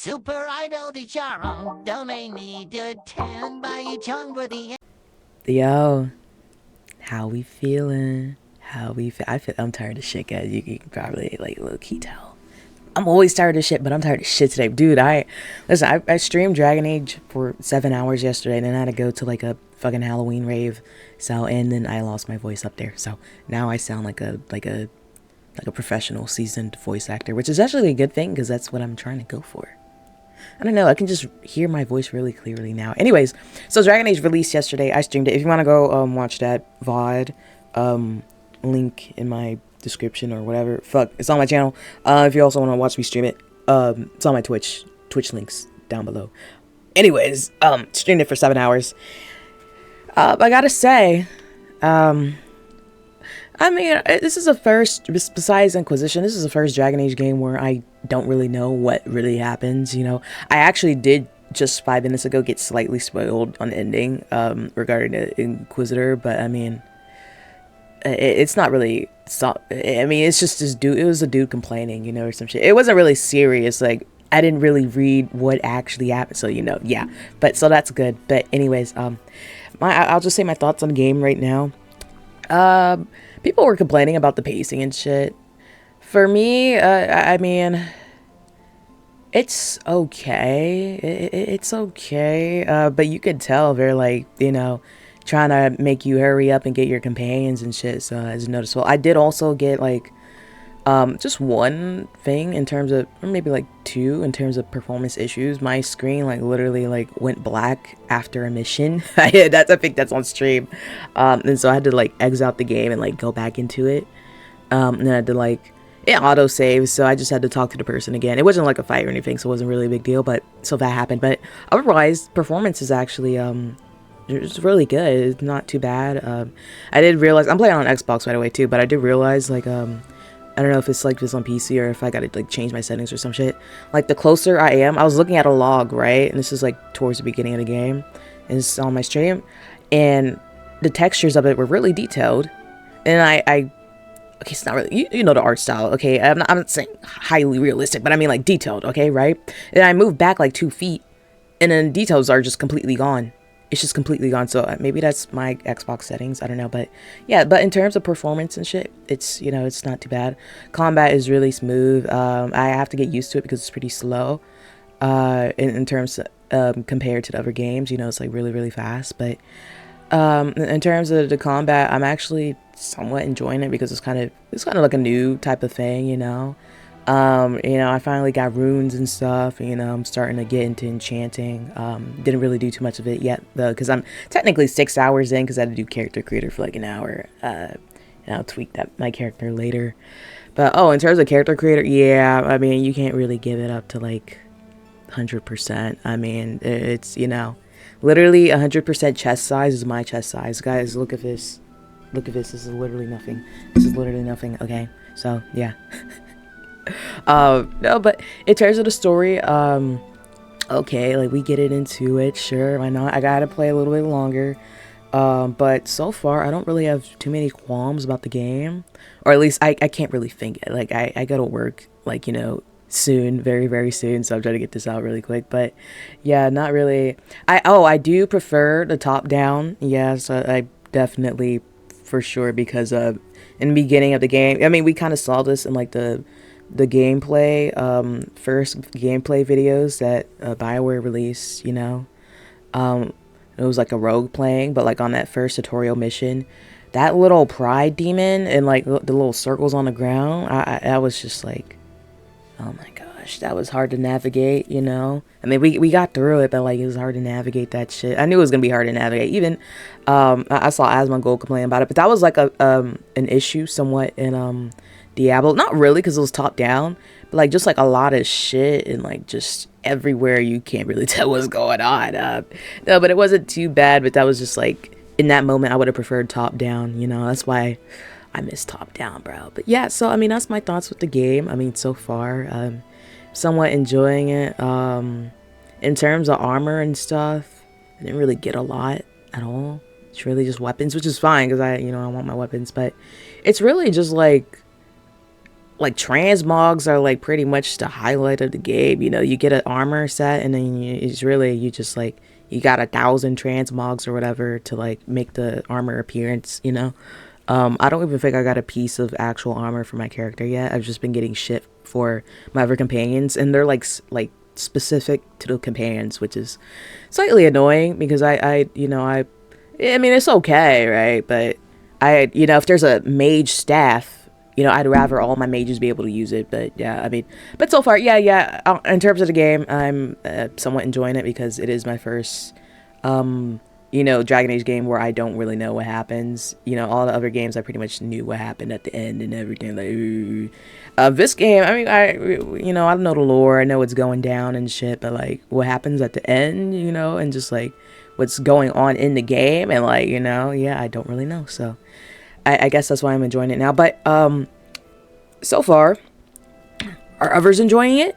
Super Idol di Charo, domain to 10 by Chung for the Yo, how we feeling? I'm tired of shit, guys. You can probably like low key tell. I'm always tired of shit, but I'm tired of shit today, dude. I streamed Dragon Age for 7 hours yesterday, and then I had to go to like a fucking Halloween rave. So and then I lost my voice up there. So now I sound like a professional, seasoned voice actor, which is actually a good thing because that's what I'm trying to go for. I don't know. I can just hear my voice really clearly now. Anyways, so Dragon Age released yesterday. I streamed it. If you want to go watch that VOD, link in my description or whatever. Fuck, it's on my channel. If you also want to watch me stream it, it's on my Twitch links down below. Anyways, streamed it for 7 hours. I gotta say, I mean, this is the first, besides Inquisition, this is the first Dragon Age game where I don't really know what really happens, you know. I actually did just 5 minutes ago get slightly spoiled on the ending regarding the Inquisitor, but I mean, it's not really, I mean, it's just this dude, it was a dude complaining, you know, or some shit. It wasn't really serious, like, I didn't really read what actually happened, so, you know, yeah. But, so that's good. But anyways, I'll just say my thoughts on the game right now. People were complaining about the pacing and shit. For me, I mean, it's okay. It's okay. But you could tell they're like, you know, trying to make you hurry up and get your companions and shit. So as noticeable, I did also get like, just one thing in terms of, or maybe like 2 in terms of performance issues. My screen like literally like went black after a mission. I think that's on stream. And so I had to like exit out the game and like go back into it. And then I had to like, it auto saves, so I just had to talk to the person again. It wasn't like a fight or anything, so it wasn't really a big deal, but so that happened. But otherwise, performance is actually it's really good. It's not too bad. I did realize, I'm playing on Xbox by the way too, but I did realize like I don't know if it's like this on PC or if I gotta like change my settings or some shit. Like the closer I am, I was looking at a log, right? And this is like towards the beginning of the game. And it's on my stream. And the textures of it were really detailed. And I okay, it's not really, you know the art style, okay? I'm not saying highly realistic, but I mean like detailed, okay, right? And I moved back like 2 feet. And then the details are just completely gone. It's just completely gone. So maybe that's my Xbox settings, I don't know, but yeah. But in terms of performance and shit, it's, you know, it's not too bad. Combat is really smooth. I have to get used to it because it's pretty slow in terms of compared to the other games, you know. It's like really fast. But in terms of the combat, I'm actually somewhat enjoying it because it's kind of like a new type of thing, you know. You know, I finally got runes and stuff, and, you know, I'm starting to get into enchanting. Didn't really do too much of it yet though, because I'm technically 6 hours in, because I had to do character creator for like an hour. And I'll tweak my character later. But oh, in terms of character creator, yeah, I mean, you can't really give it up to like 100%. I mean, it's, you know, literally 100% chest size is my chest size. Guys, look at this. Look at this. This is literally nothing. This is literally nothing. Okay, so yeah. No, but in terms of the story, okay, like we get it into it, sure, why not? I gotta play a little bit longer, but so far I don't really have too many qualms about the game, or at least I can't really think it. Like I go to work, like, you know, soon, very soon, so I'm trying to get this out really quick. But yeah, not really. I do prefer the top down. Yes, I definitely, for sure, because in the beginning of the game, I mean, we kind of saw this in like the gameplay, first gameplay videos that Bioware released, you know. It was like a rogue playing, but like on that first tutorial mission, that little pride demon and like the little circles on the ground, I was just like, oh my gosh, that was hard to navigate, you know. I mean, we got through it, but like it was hard to navigate that shit. I knew it was gonna be hard to navigate. Even I saw Asmongold complain about it, but that was like an issue somewhat in Diablo. Not really, because it was top down, but like just like a lot of shit and like just everywhere you can't really tell what's going on. No, but it wasn't too bad. But that was just like in that moment I would have preferred top down, you know. That's why I miss top down, bro. But yeah, so I mean, that's my thoughts with the game. I mean, so far somewhat enjoying it. In terms of armor and stuff, I didn't really get a lot at all. It's really just weapons, which is fine because I want my weapons, but it's really just like like transmogs are like pretty much the highlight of the game. You know, you get an armor set, and then it's really you just like you got 1,000 transmogs or whatever to like make the armor appearance. You know, I don't even think I got a piece of actual armor for my character yet. I've just been getting shit for my other companions, and they're like specific to the companions, which is slightly annoying because I mean it's okay, right? But if there's a mage staff, I'd rather all my mages be able to use it. But yeah, I mean, but so far, yeah. In terms of the game, I'm somewhat enjoying it because it is my first, Dragon Age game where I don't really know what happens. All the other games I pretty much knew what happened at the end and everything. Like, this game, I mean, I know the lore, I know what's going down and shit, but like, what happens at the end, and just like what's going on in the game, and like, yeah, I don't really know. So I guess that's why I'm enjoying it now. But so far, are others enjoying it?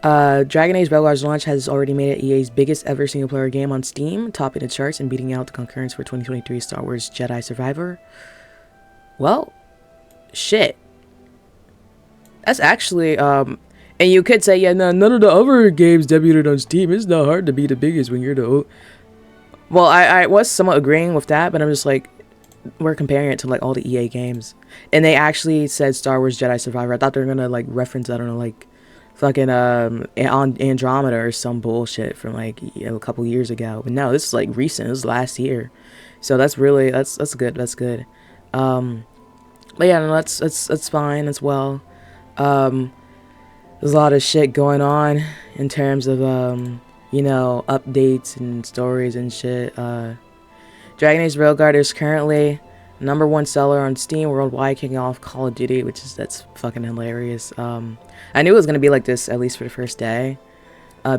Dragon Age Veilguard's launch has already made it EA's biggest ever single-player game on Steam, topping the charts and beating out the concurrence for 2023 Star Wars Jedi Survivor. Well, shit. That's actually, and you could say, yeah, no, none of the other games debuted on Steam. It's not hard to be the biggest when you're the... Well, I was somewhat agreeing with that, but I'm just like, we're comparing it to like all the EA games, and they actually said Star Wars Jedi Survivor. I thought they were gonna like reference, I don't know, like fucking on Andromeda or some bullshit from like a couple years ago. But no, this is like recent. This is last year, so that's really that's good. That's good. But yeah, no, that's fine as well. There's a lot of shit going on in terms of updates and stories and shit. Dragon Age Veilguard is currently #1 seller on Steam worldwide, kicking off Call of Duty, that's fucking hilarious. I knew it was gonna be like this at least for the first day.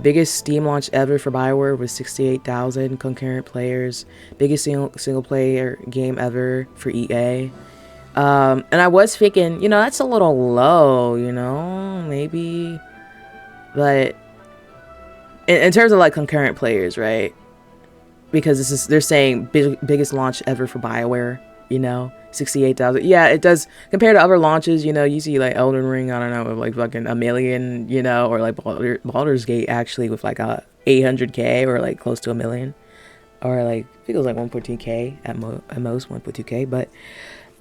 Biggest Steam launch ever for Bioware was 68,000 concurrent players. Biggest single player game ever for EA. And I was thinking, that's a little low, maybe, but in terms of like concurrent players, right? Because they're saying biggest launch ever for Bioware, 68,000. Yeah, it does compared to other launches. You see like Elden Ring, I don't know, with like fucking 1 million, or like Baldur's Gate actually with like 800k or like close to 1 million, or like I think it was like 1.2k at most 1.2k. But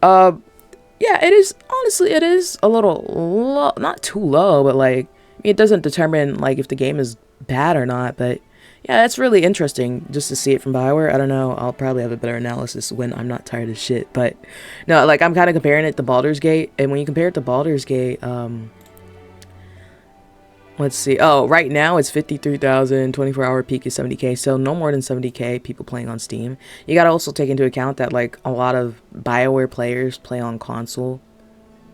yeah, it is a little low, not too low, but like it doesn't determine like if the game is bad or not. But yeah, that's really interesting just to see it from Bioware. I don't know. I'll probably have a better analysis when I'm not tired of shit. But no, like I'm kind of comparing it to Baldur's Gate. And when you compare it to Baldur's Gate, let's see. Oh, right now it's 53,000. 24-hour peak is 70k. So no more than 70k people playing on Steam. You got to also take into account that like a lot of Bioware players play on console.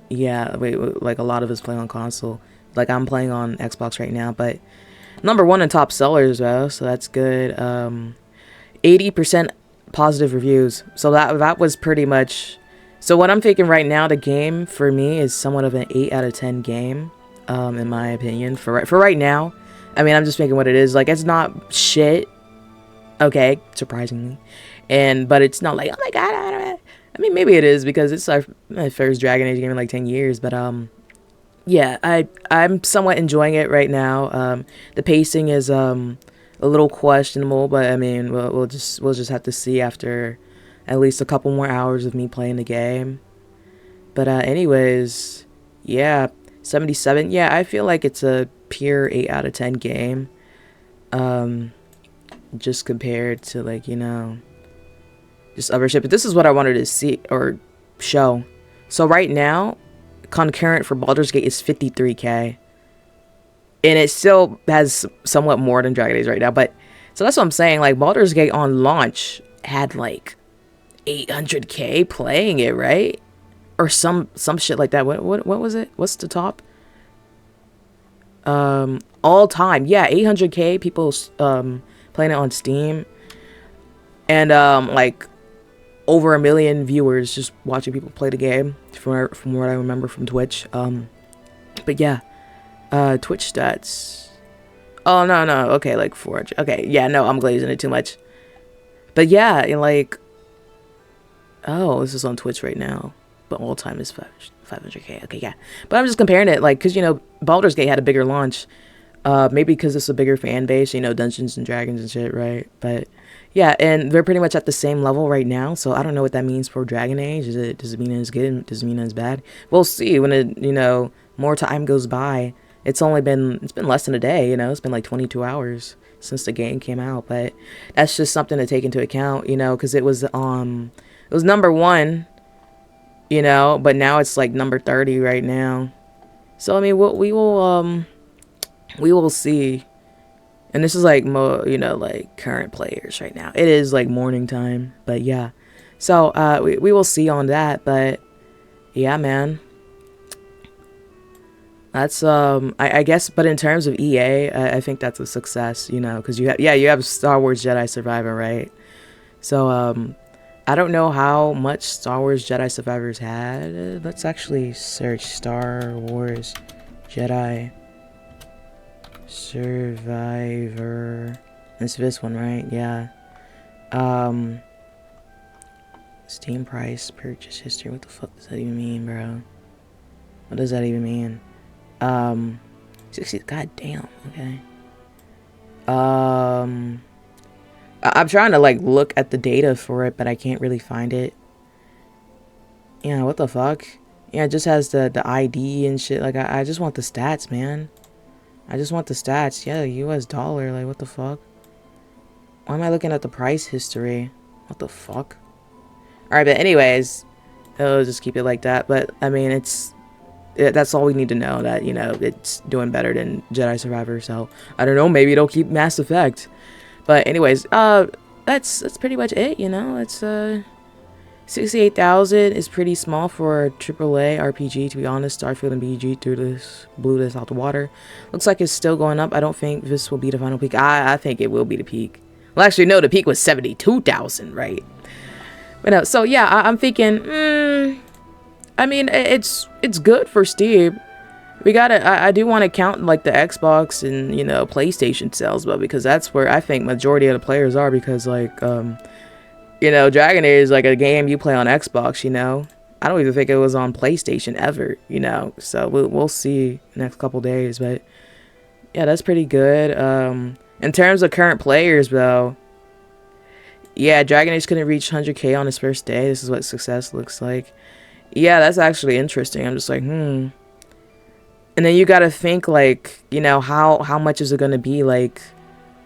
Yeah, like a lot of us play on console. Like I'm playing on Xbox right now, but #1 in top sellers though, so that's good. 80% positive reviews, so that was pretty much. So what I'm thinking right now, the game for me is somewhat of an 8 out of 10 game, in my opinion. For right now, I mean, I'm just thinking what it is. Like, it's not shit, okay, surprisingly, but it's not like, oh my god, I mean, maybe it is because it's my first Dragon Age game in like 10 years, but yeah, I'm somewhat enjoying it right now. The pacing is a little questionable, but I mean, we'll just have to see after at least a couple more hours of me playing the game. But anyways, yeah, 77. Yeah, I feel like it's a pure 8 out of 10 game. Just compared to like, just other shit. But this is what I wanted to see or show. So right now, concurrent for Baldur's Gate is 53k, and it still has somewhat more than Dragon Age right now. But so that's what I'm saying. Like Baldur's Gate on launch had like 800k playing it, right? Or some shit like that. What was it? What's the top? All time, yeah, 800k people playing it on Steam, and like over 1 million viewers just watching people play the game from what I remember from Twitch. But yeah, Twitch stats. Oh no, okay, like 400. Okay, yeah, no, I'm glazing it too much. But yeah, like, oh, this is on Twitch right now, but all time is 500k. Okay, yeah. But I'm just comparing it, like, because, you know, Baldur's Gate had a bigger launch. Maybe because it's a bigger fan base, you know, Dungeons and Dragons and shit, right? But yeah, and they're pretty much at the same level right now. So I don't know what that means for Dragon Age. Does it mean it's good? Does it mean it's bad? We'll see when it, you know, more time goes by. It's been less than a day, you know. It's been like 22 hours since the game came out, but that's just something to take into account, you know, because it was number 1, you know, but now it's like number 30 right now. So I mean, we will see. And this is like more, you know, like current players right now. It is like morning time, but yeah. So we will see on that, but yeah, man. That's I guess, but in terms of EA, I think that's a success, you know, because you have Star Wars Jedi Survivor, right? So I don't know how much Star Wars Jedi Survivors had. Let's actually search Star Wars Jedi Survivor. It's this one, right? Yeah. Steam price, purchase history. What the fuck does that even mean, bro? What does that even mean? 60. God damn. Okay. I'm trying to like look at the data for it, but I can't really find it. Yeah, what the fuck? Yeah, it just has the ID and shit. Like I just want the stats, man. I just want the stats. Yeah, US dollar. Like, what the fuck? Why am I looking at the price history? What the fuck? Alright, but anyways, I'll just keep it like that. But, I mean, that's all we need to know. That, you know, it's doing better than Jedi Survivor. So, I don't know. Maybe it'll keep Mass Effect. But, anyways, that's pretty much it, you know? It's, 68,000 is pretty small for a AAA RPG, to be honest. Starfield and BG blew this out the water. Looks like it's still going up. I don't think this will be the final peak. I think it will be the peak. Well, actually, no, the peak was 72,000, right? But no, so yeah, I'm thinking, I mean, it's good for Steam. We gotta, I do want to count like the Xbox and, you know, PlayStation sales, but because that's where I think majority of the players are, because like, you know, Dragon Age is like a game you play on Xbox, you know. I don't even think it was on PlayStation ever, you know. So we'll see next couple days, but yeah, that's pretty good. In terms of current players, though, yeah, Dragon Age couldn't reach 100k on its first day. This is what success looks like. Yeah, that's actually interesting. I'm just like, And then you gotta think, like, you know, how much is it gonna be, like,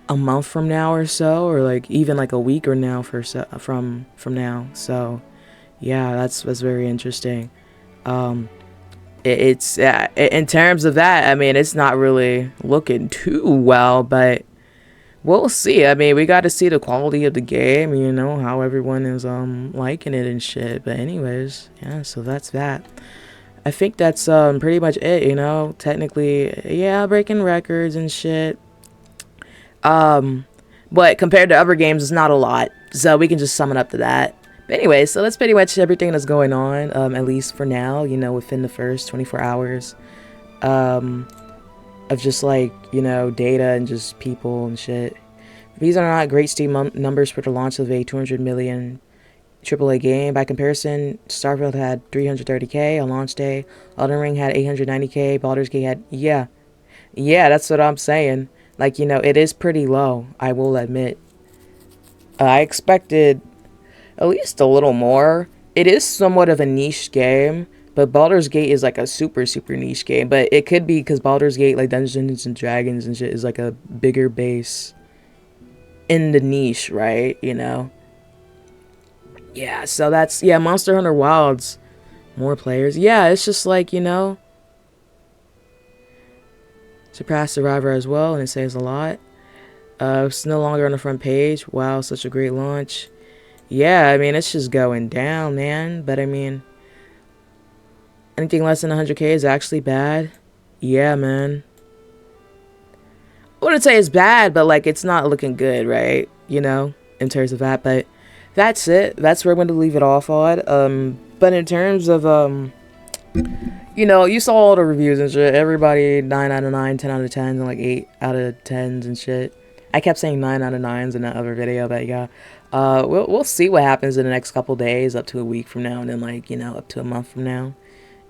a month from now or so, or like even like a week or now from now. So yeah, that's very interesting. It's in terms of that, I mean, it's not really looking too well, but we'll see. I mean, we got to see the quality of the game, you know, how everyone is liking it and shit. But anyways, yeah, so that's that. I think that's pretty much it, you know. Technically, yeah, breaking records and shit. But compared to other games, it's not a lot, so we can just sum it up to that. But anyway, so that's pretty much everything that's going on, at least for now, you know, within the first 24 hours, of just like, you know, data and just people and shit. These are not great Steam numbers for the launch of a 200 million AAA game. By comparison, Starfield had 330k on launch day, Elden Ring had 890k, Baldur's Gate had, yeah, that's what I'm saying. Like, you know, it is pretty low, I will admit. I expected at least a little more. It is somewhat of a niche game, but Baldur's Gate is like a super niche game. But it could be because Baldur's Gate, like Dungeons and Dragons and shit, is like a bigger base in the niche, right? You know? Yeah, so that's, yeah, Monster Hunter Wilds. More players. Yeah, it's just like, you know, surpassed Survivor as well, and it says a lot. It's no longer on the front page. Wow, such a great launch. Yeah, I mean, it's just going down, man. But I mean, anything less than 100k is actually bad. Yeah, man. I wouldn't say it's bad, but like, it's not looking good, right? You know, in terms of that. But that's it. That's where I'm going to leave it off on. But in terms of, you know, you saw all the reviews and shit. Everybody 9 out of 9, 10 out of 10s, and like 8 out of 10s and shit. I kept saying 9 out of 9s in that other video, but yeah. We'll see what happens in the next couple days, up to a week from now, and then like, you know, up to a month from now.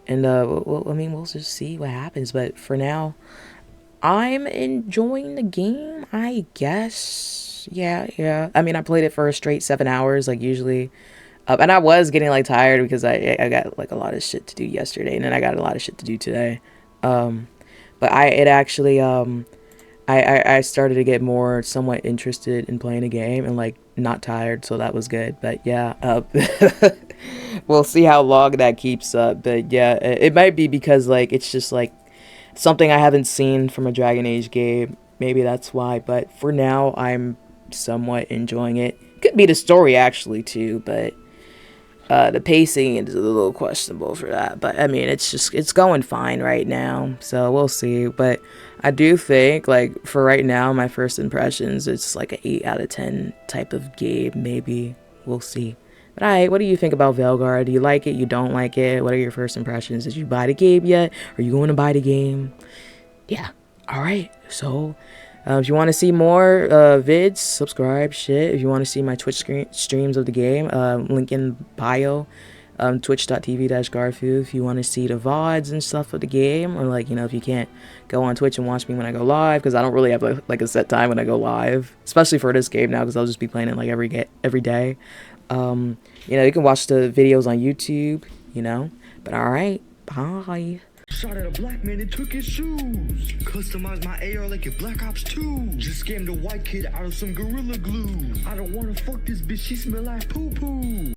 And I mean, we'll just see what happens. But for now, I'm enjoying the game, I guess. Yeah. I mean, I played it for a straight 7 hours, like usually. And I was getting like tired because I got like a lot of shit to do yesterday, and then I got a lot of shit to do today. But I started to get more somewhat interested in playing a game and like not tired, so that was good. But yeah, we'll see how long that keeps up. But yeah, it might be because like it's just like something I haven't seen from a Dragon Age game. Maybe that's why. But for now, I'm somewhat enjoying it. Could be the story actually too, but the pacing is a little questionable for that. But I mean, it's going fine right now, so we'll see. But I do think like for right now, my first impressions, it's like an 8 out of 10 type of game. Maybe we'll see. But alright, what do you think about Veilguard? Do you like it? You don't like it? What are your first impressions? Did you buy the game yet? Are you going to buy the game? Yeah. Alright, so if you want to see more vids, subscribe, shit. If you want to see my Twitch streams of the game, link in bio, twitch.tv/garfu. If you want to see the VODs and stuff of the game, or like, you know, if you can't go on Twitch and watch me when I go live, because I don't really have like a set time when I go live, especially for this game now, because I'll just be playing it like every day. You know, you can watch the videos on YouTube, you know. But alright, bye. Shot at a black man and took his shoes. Customized my AR like a Black Ops 2. Just scammed a white kid out of some Gorilla Glue. I don't wanna fuck this bitch, she smell like poo-poo.